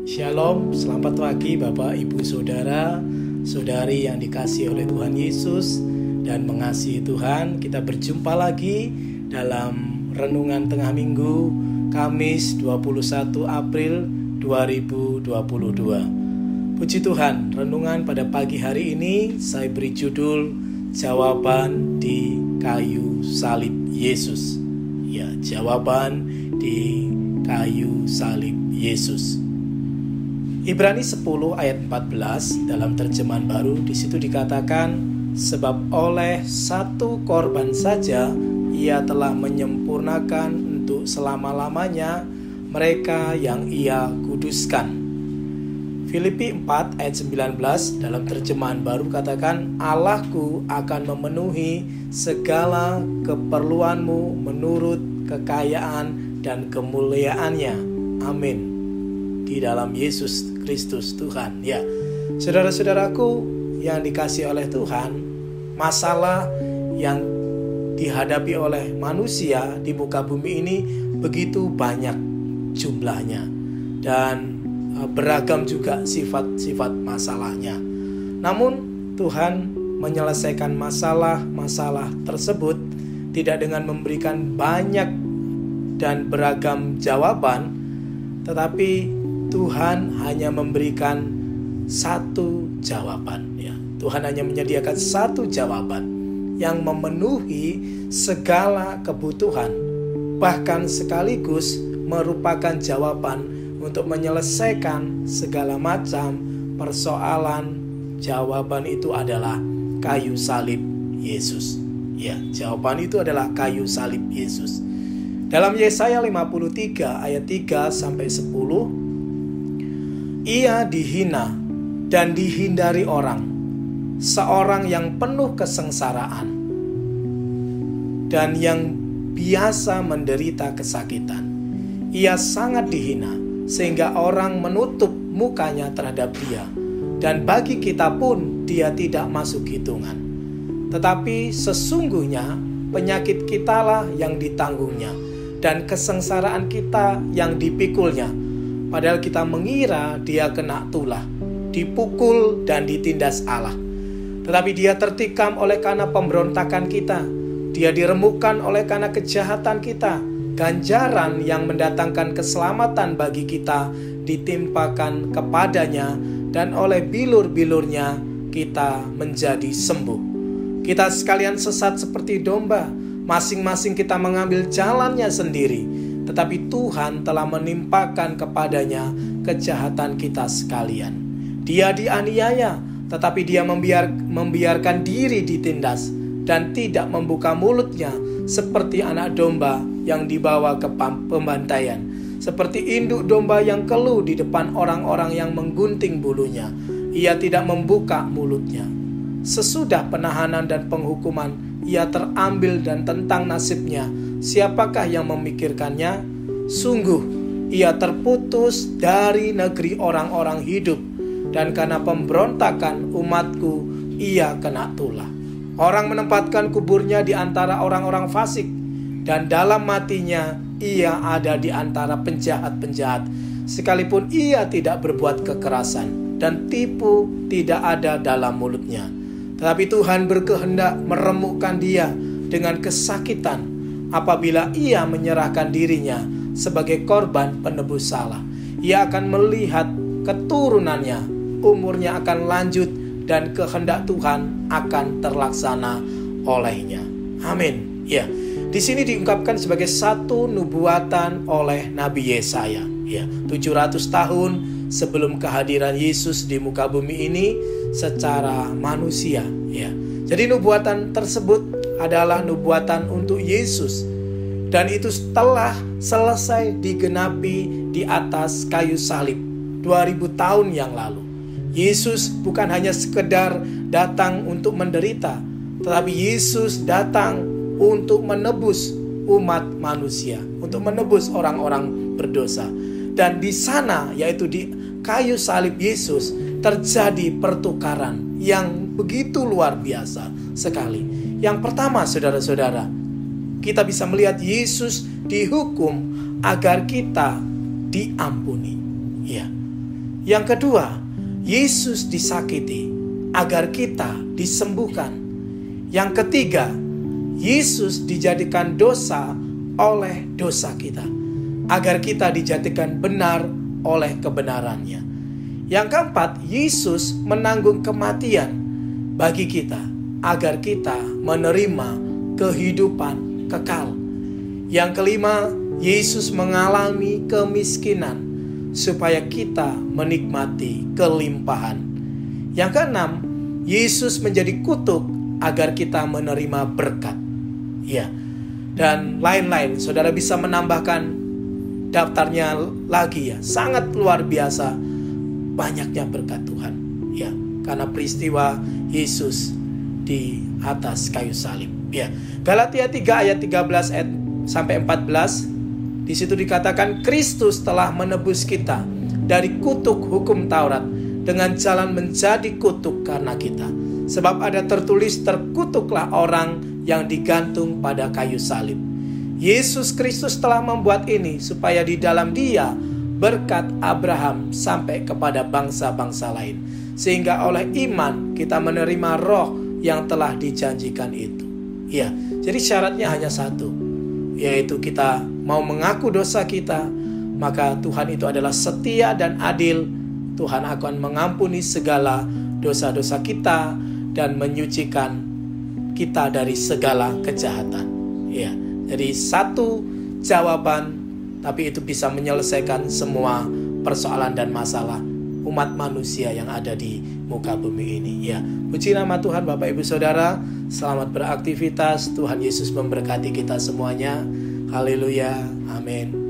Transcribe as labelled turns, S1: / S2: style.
S1: Shalom, selamat pagi Bapak, Ibu, Saudara, Saudari yang dikasihi oleh Tuhan Yesus dan mengasihi Tuhan. Kita berjumpa lagi dalam Renungan Tengah Minggu, Kamis 21 April 2022. Puji Tuhan, renungan pada pagi hari ini saya beri judul Jawaban di Kayu Salib Yesus. Ya, jawaban di kayu salib Yesus. Ibrani 10 ayat 14 dalam terjemahan baru, di situ dikatakan, sebab oleh satu korban saja ia telah menyempurnakan untuk selama-lamanya mereka yang ia kuduskan. Filipi 4 ayat 19 dalam terjemahan baru katakan, Allahku akan memenuhi segala keperluanmu menurut kekayaan dan kemuliaannya. Amin. Di dalam Yesus Kristus Tuhan. Ya, saudara-saudaraku yang dikasihi oleh Tuhan, masalah yang dihadapi oleh manusia di muka bumi ini begitu banyak jumlahnya dan beragam juga sifat-sifat masalahnya. Namun Tuhan menyelesaikan masalah-masalah tersebut tidak dengan memberikan banyak dan beragam jawaban, tetapi Tuhan hanya memberikan satu jawaban. Ya, Tuhan hanya menyediakan satu jawaban yang memenuhi segala kebutuhan, bahkan sekaligus merupakan jawaban untuk menyelesaikan segala macam persoalan. Jawaban itu adalah kayu salib Yesus. Ya, jawaban itu adalah kayu salib Yesus. Dalam Yesaya 53 ayat 3 sampai 10, ia dihina dan dihindari orang, seorang yang penuh kesengsaraan dan yang biasa menderita kesakitan. Ia sangat dihina sehingga orang menutup mukanya terhadap dia, dan bagi kita pun dia tidak masuk hitungan. Tetapi sesungguhnya penyakit kitalah yang ditanggungnya, dan kesengsaraan kita yang dipikulnya. Padahal kita mengira dia kena tulah, dipukul dan ditindas Allah. Tetapi dia tertikam oleh karena pemberontakan kita, dia diremukkan oleh karena kejahatan kita. Ganjaran yang mendatangkan keselamatan bagi kita ditimpakan kepadanya, dan oleh bilur-bilurnya kita menjadi sembuh. Kita sekalian sesat seperti domba, masing-masing kita mengambil jalannya sendiri, tetapi Tuhan telah menimpakan kepadanya kejahatan kita sekalian. Dia dianiaya, tetapi dia membiarkan diri ditindas dan tidak membuka mulutnya, seperti anak domba yang dibawa ke pembantaian, seperti induk domba yang keluh di depan orang-orang yang menggunting bulunya. Ia tidak membuka mulutnya. Sesudah penahanan dan penghukuman, ia terambil, dan tentang nasibnya siapakah yang memikirkannya? Sungguh, ia terputus dari negeri orang-orang hidup, dan karena pemberontakan umatku, ia kena tulah. Orang menempatkan kuburnya di antara orang-orang fasik, dan dalam matinya ia ada di antara penjahat-penjahat. Sekalipun ia tidak berbuat kekerasan, dan tipu tidak ada dalam mulutnya. Tetapi Tuhan berkehendak meremukkan dia dengan kesakitan apabila ia menyerahkan dirinya sebagai korban penebus salah. Ia akan melihat keturunannya, umurnya akan lanjut, dan kehendak Tuhan akan terlaksana olehnya. Amin. Ya, di sini diungkapkan sebagai satu nubuatan oleh Nabi Yesaya. Ya, 700 tahun sebelum kehadiran Yesus di muka bumi ini secara manusia. Ya, jadi nubuatan tersebut adalah nubuatan untuk Yesus, dan itu telah selesai digenapi di atas kayu salib 2000 tahun yang lalu. Yesus bukan hanya sekedar datang untuk menderita, tetapi Yesus datang untuk menebus umat manusia, untuk menebus orang-orang berdosa. Dan di sana, yaitu di kayu salib Yesus, terjadi pertukaran yang begitu luar biasa sekali. Yang pertama, saudara-saudara, kita bisa melihat Yesus dihukum agar kita diampuni. Ya, Yang kedua, Yesus disakiti agar kita disembuhkan. Yang ketiga, Yesus dijadikan dosa oleh dosa kita, agar kita dijadikan benar oleh kebenarannya. Yang keempat, Yesus menanggung kematian bagi kita, agar kita menerima kehidupan kekal. Yang kelima, Yesus mengalami kemiskinan supaya kita menikmati kelimpahan. Yang keenam, Yesus menjadi kutuk agar kita menerima berkat. Ya, dan lain-lain. Saudara bisa menambahkan daftarnya lagi ya. Sangat luar biasa banyaknya berkat Tuhan. Ya, karena peristiwa Yesus di atas kayu salib. Ya, Galatia 3 ayat 13 sampai 14. Di situ dikatakan Kristus telah menebus kita dari kutuk hukum Taurat dengan jalan menjadi kutuk karena kita. Sebab ada tertulis, terkutuklah orang yang digantung pada kayu salib. Yesus Kristus telah membuat ini supaya di dalam Dia berkat Abraham sampai kepada bangsa-bangsa lain. Sehingga oleh iman kita menerima roh yang telah dijanjikan itu. Ya, jadi syaratnya hanya satu, yaitu kita mau mengaku dosa kita, maka Tuhan itu adalah setia dan adil. Tuhan akan mengampuni segala dosa-dosa kita dan menyucikan kita dari segala kejahatan. Ya, jadi satu jawaban, tapi itu bisa menyelesaikan semua persoalan dan masalah umat manusia yang ada di muka bumi ini. Ya, puji nama Tuhan. Bapak Ibu Saudara, selamat beraktivitas. Tuhan Yesus memberkati kita semuanya. Haleluya, amin.